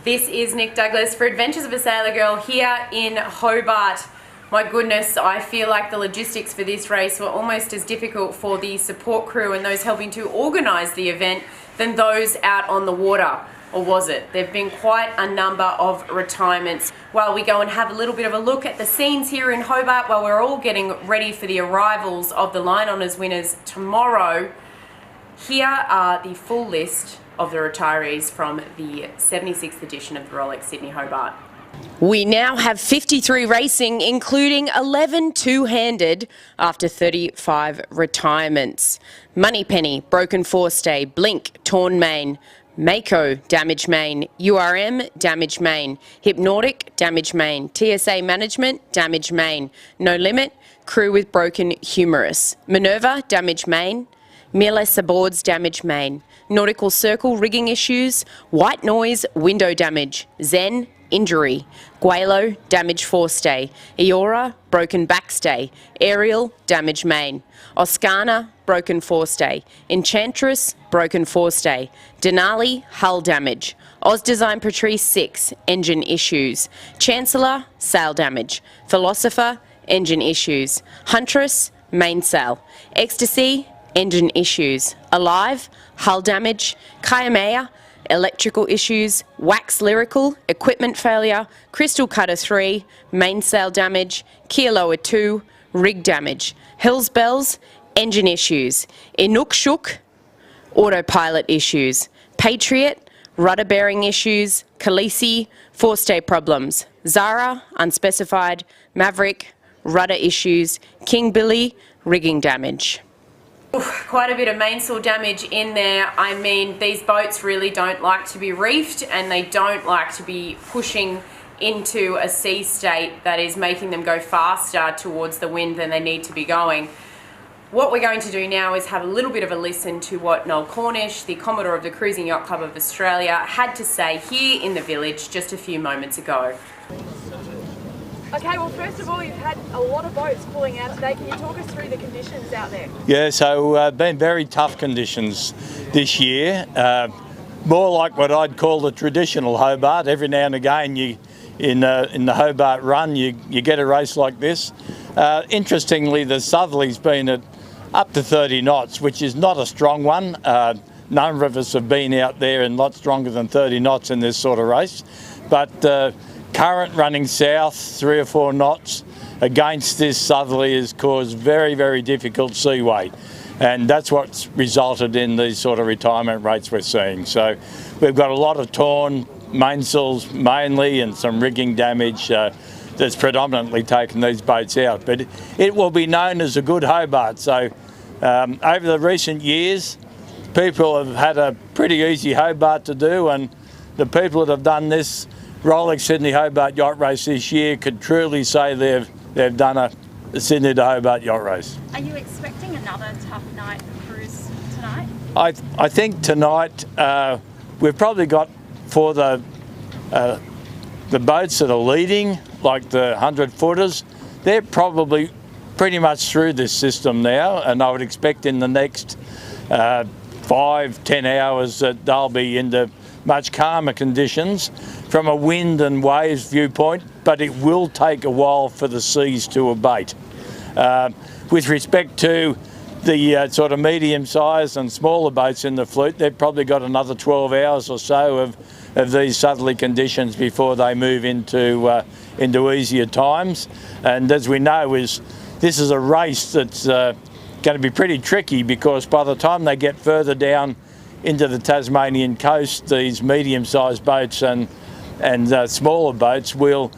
This is Nick Douglas for Adventures of a Sailor Girl here in Hobart. My goodness, I feel like the logistics for this race were almost as difficult for the support crew and those helping to organise the event than those out on the water. Or was it? There have been quite a number of retirements. While we go and have a little bit of a look at the scenes here in Hobart while we're all getting ready for the arrivals of the Line Honours winners tomorrow, here are the full list of the retirees from the 76th edition of the Rolex Sydney Hobart. We now have 53 racing, including 11 two-handed after 35 retirements. Moneypenny, broken forestay, Blink, torn main, Mako, damaged main, URM, damaged main, Hypnotic, damaged main, TSA Management, damaged main, No Limit, crew with broken humerus, Minerva, damaged main, Mieles aboards, damaged main, Nautical Circle, rigging issues, White Noise, window damage, Zen, injury, Guelo, damaged forestay, Eora, broken backstay, Ariel, damaged main, Oscana, broken forestay, Enchantress, broken forestay, Denali, hull damage, Ozdesign Patrice 6, engine issues, Chancellor, sail damage, Philosopher, engine issues, Huntress, mainsail, Ecstasy, engine issues, Alive, hull damage, Kaimea, electrical issues, Wax Lyrical, equipment failure, Crystal Cutter 3, mainsail damage, Kealoa 2, rig damage, Hills Bells, engine issues, Inukshuk, autopilot issues, Patriot, rudder bearing issues, Khaleesi, forestay problems, Zara, unspecified, Maverick, rudder issues, King Billy, rigging damage. Oof, quite a bit of mainsail damage in there. I mean, these boats really don't like to be reefed and they don't like to be pushing into a sea state that is making them go faster towards the wind than they need to be going. What we're going to do now is have a little bit of a listen to what Noel Cornish, the Commodore of the Cruising Yacht Club of Australia, had to say here in the village just a few moments ago. Okay, well, first of all, you've had a lot of boats pulling out today. Can you talk us through the conditions out there? Yeah, so been very tough conditions this year. More like what I'd call the traditional Hobart. Every now and again, in the Hobart run, you get a race like this. Interestingly, the southerly's been at up to 30 knots, which is not a strong one. None of us have been out there and lot stronger than 30 knots in this sort of race. But current running south 3 or 4 knots against this southerly has caused very, very difficult seaway, and that's what's resulted in these sort of retirement rates we're seeing. So we've got a lot of torn mainsails mainly and some rigging damage that's predominantly taken these boats out, but it will be known as a good Hobart. So over the recent years, people have had a pretty easy Hobart to do, and the people that have done this Rolex Sydney Hobart yacht race this year could truly say they've done a Sydney to Hobart yacht race. Are you expecting another tough night cruise tonight? I think tonight we've probably got for the boats that are leading, like the 100-footers, they're probably pretty much through this system now, and I would expect in the next 5-10 hours that they'll be into much calmer conditions from a wind and waves viewpoint, but it will take a while for the seas to abate. With respect to the sort of medium-sized and smaller boats in the fleet, they've probably got another 12 hours or so of these southerly conditions before they move into easier times. And as we know, this is a race that's going to be pretty tricky, because by the time they get further down into the Tasmanian coast, these medium-sized boats and smaller boats will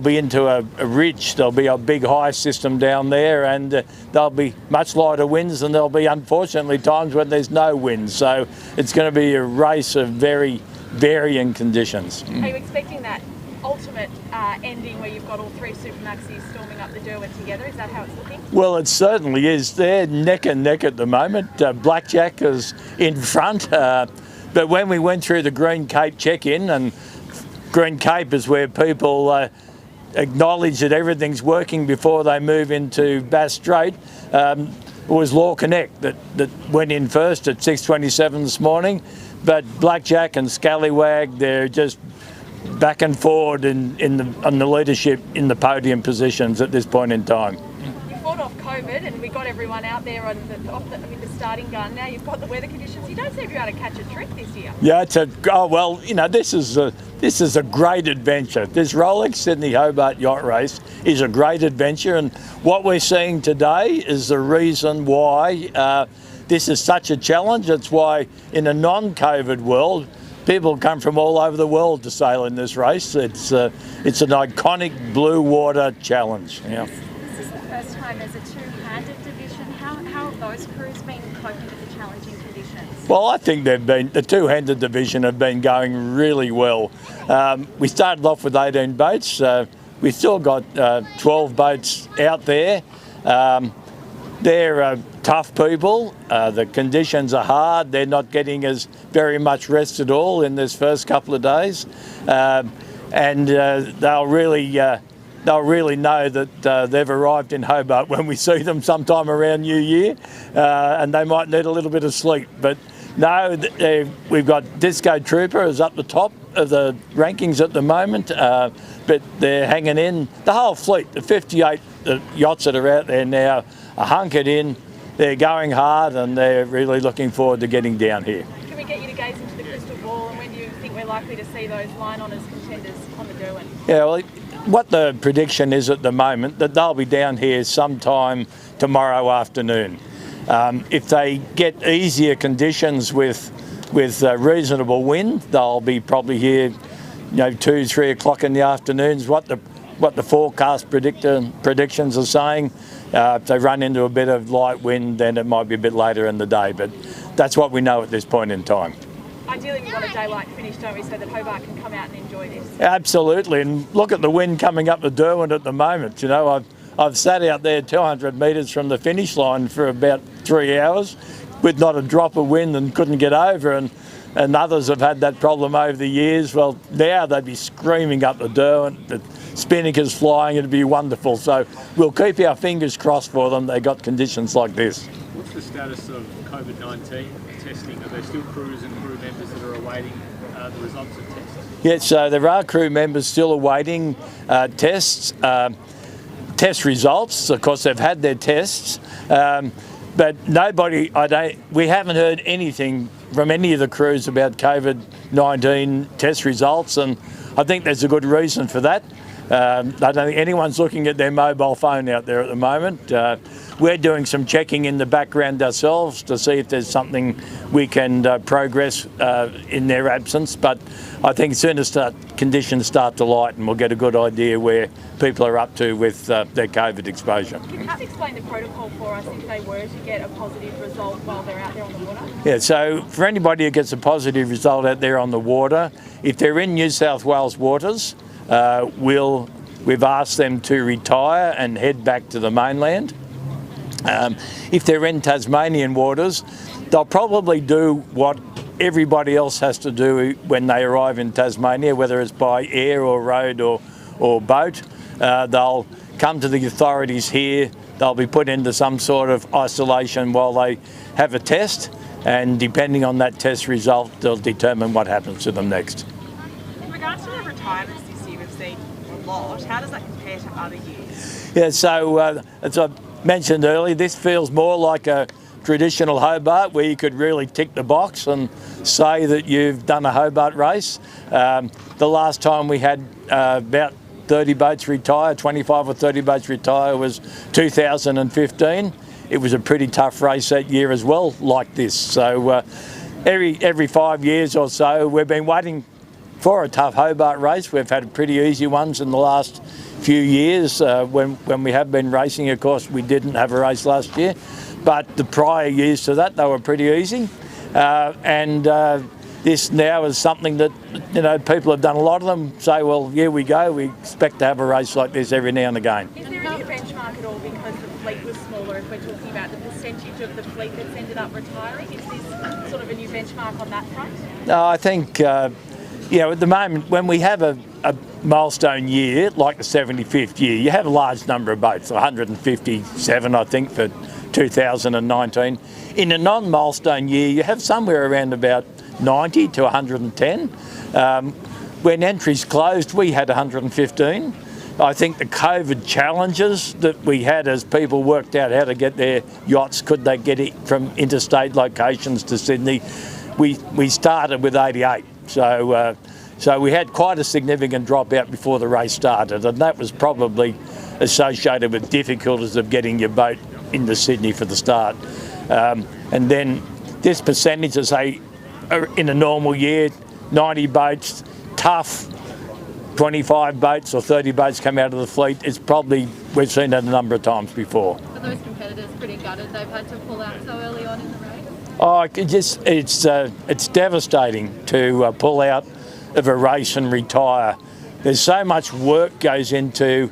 be into a ridge. There'll be a big high system down there, and there'll be much lighter winds, and there'll be unfortunately times when there's no wind. So it's going to be a race of very varying conditions. Are you expecting that ultimate ending where you've got all 3 Supermaxis storming up the Derwent together? Is that how it's looking? Well, it certainly is. They're neck and neck at the moment. Blackjack is in front, but when we went through the Green Cape check-in, and Green Cape is where people acknowledge that everything's working before they move into Bass Strait, it was Law Connect that went in first at 6:27 this morning, but Blackjack and Scallywag, they're just back and forward on the leadership in the podium positions at this point in time. You fought off COVID and we got everyone out there with the starting gun. Now you've got the weather conditions. You don't seem to be able to catch a trick this year. Yeah, this is a great adventure. This Rolex Sydney Hobart Yacht Race is a great adventure, and what we're seeing today is the reason why this is such a challenge. It's why in a non-COVID world, people come from all over the world to sail in this race. It's an iconic blue water challenge. Yeah. This is the first time there's a two-handed division. How have those crews been coping with the challenging conditions? Well, I think the two-handed division have been going really well. We started off with 18 boats. We've still got 12 boats out there. They're tough people. The conditions are hard. They're not getting as very much rest at all in this first couple of days, and they'll really know that they've arrived in Hobart when we see them sometime around New Year, and they might need a little bit of sleep. But no, we've got Disco Trooper is up the top of the rankings at the moment, but they're hanging in. The whole fleet, the 58 yachts that are out there now, are hunkered in. They're going hard, and they're really looking forward to getting down here. Can we get you to gaze into the crystal ball, and when do you think we're likely to see those line honours contenders on the Derwent? Yeah, well, what the prediction is at the moment, that they'll be down here sometime tomorrow afternoon. If they get easier conditions with reasonable wind, they'll be probably here, 2-3 o'clock in the afternoons. What the forecast predictions are saying. If they run into a bit of light wind, then it might be a bit later in the day, but that's what we know at this point in time. Ideally, we want a daylight finish, don't we, so that Hobart can come out and enjoy this? Absolutely, and look at the wind coming up the Derwent at the moment. I've sat out there 200 metres from the finish line for about 3 hours with not a drop of wind and couldn't get over, and others have had that problem over the years. Well, now they'd be screaming up the Derwent, the spinnakers flying, it'd be wonderful. So we'll keep our fingers crossed for them. They got conditions like this. What's the status of COVID-19 testing? Are there still crews and crew members that are awaiting the results of tests? Yeah, so there are crew members still awaiting test results. Of course, they've had their tests, but we haven't heard anything from any of the crews about COVID-19 test results, and I think there's a good reason for that. I don't think anyone's looking at their mobile phone out there at the moment. We're doing some checking in the background ourselves to see if there's something we can progress in their absence, but I think as soon as conditions start to lighten, we'll get a good idea where people are up to with their COVID exposure. Can you just explain the protocol for us if they were to get a positive result while they're out there on the water? Yeah, so for anybody who gets a positive result out there on the water, if they're in New South Wales waters, we've asked them to retire and head back to the mainland. If they're in Tasmanian waters, they'll probably do what everybody else has to do when they arrive in Tasmania, whether it's by air or road or boat. They'll come to the authorities here, they'll be put into some sort of isolation while they have a test, and depending on that test result, they'll determine what happens to them next. In regards to the retirements this year, we've seen a lot. How does that compare to other years? Yeah, so as I mentioned earlier, this feels more like a traditional Hobart where you could really tick the box and say that you've done a Hobart race. The last time we had about 30 boats retire, 25 or 30 boats retire, was 2015. It was a pretty tough race that year as well, like this. So every 5 years or so, we've been waiting for a tough Hobart race. We've had pretty easy ones in the last few years. When we have been racing, of course, we didn't have a race last year, but the prior years to that, they were pretty easy. This now is something that, people have done a lot of them, say, well, here we go, we expect to have a race like this every now and again. Is there any benchmark at all because the fleet was smaller, if we're talking about the percentage of the fleet that's ended up retiring? Is this sort of a new benchmark on that front? No, I think, at the moment, when we have a milestone year, like the 75th year, you have a large number of boats, 157, I think, for 2019. In a non-milestone year, you have somewhere around about 90 to 110. when entries closed, we had 115. I think the COVID challenges that we had as people worked out how to get their yachts, could they get it from interstate locations to Sydney, we started with 88. So we had quite a significant dropout before the race started, and that was probably associated with difficulties of getting your boat into Sydney for the start. And then this percentage, as say, in a normal year, 90 boats, tough, 25 boats or 30 boats come out of the fleet. It's probably, we've seen that a number of times before. Are those competitors pretty gutted they've had to pull out so early on in the race? Oh, it's devastating to pull out of a race and retire. There's so much work goes into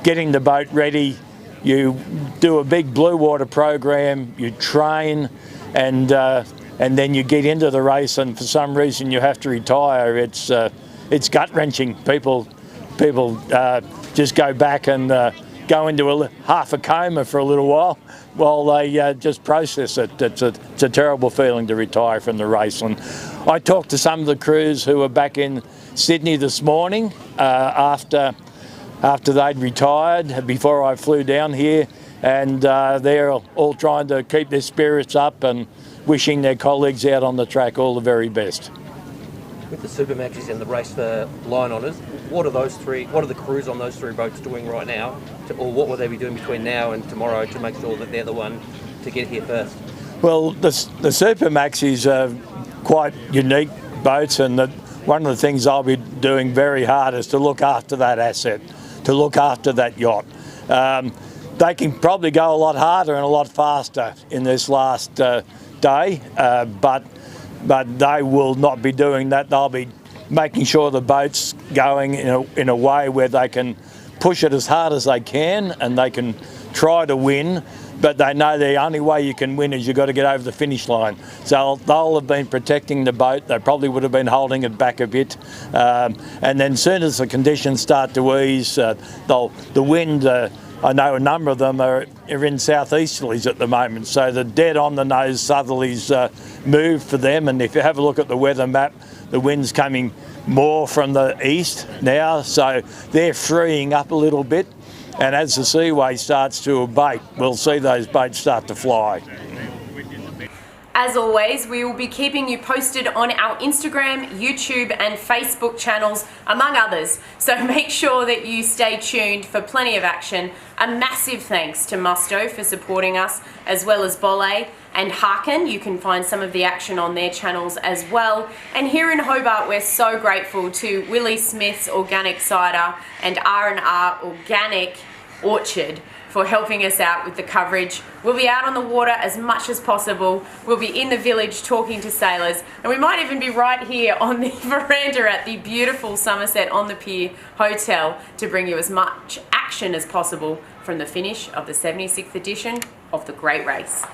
getting the boat ready. You do a big blue water program, you train, and then you get into the race, and for some reason you have to retire. It's gut-wrenching. People just go back and go into half a coma for a little while they just process it. It's a terrible feeling to retire from the race. And I talked to some of the crews who were back in Sydney this morning after they'd retired, before I flew down here, and they're all trying to keep their spirits up and wishing their colleagues out on the track all the very best. With the Supermaxes and the race for line honours, what are the crews on those three boats doing right now, or what will they be doing between now and tomorrow to make sure that they're the one to get here first? Well, the Supermaxes are quite unique boats, and one of the things I'll be doing very hard is to look after that asset, to look after that yacht. They can probably go a lot harder and a lot faster in this last day, but they will not be doing that. They'll be making sure the boat's going in a way where they can push it as hard as they can, and they can try to win, but they know the only way you can win is you've got to get over the finish line. So they'll have been protecting the boat. They probably would have been holding it back a bit. And then as soon as the conditions start to ease, the wind, I know a number of them are in southeasterlies at the moment, so the dead on the nose southerlies move for them. And if you have a look at the weather map, the wind's coming more from the east now, so they're freeing up a little bit. And as the seaway starts to abate, we'll see those boats start to fly. As always, we will be keeping you posted on our Instagram, YouTube and Facebook channels, among others. So make sure that you stay tuned for plenty of action. A massive thanks to Musto for supporting us, as well as Bolle and Harkin. You can find some of the action on their channels as well. And here in Hobart, we're so grateful to Willie Smith's Organic Cider and R&R Organic Orchard for helping us out with the coverage. We'll be out on the water as much as possible. We'll be in the village talking to sailors, and we might even be right here on the veranda at the beautiful Somerset on the Pier Hotel to bring you as much action as possible from the finish of the 76th edition of the Great Race.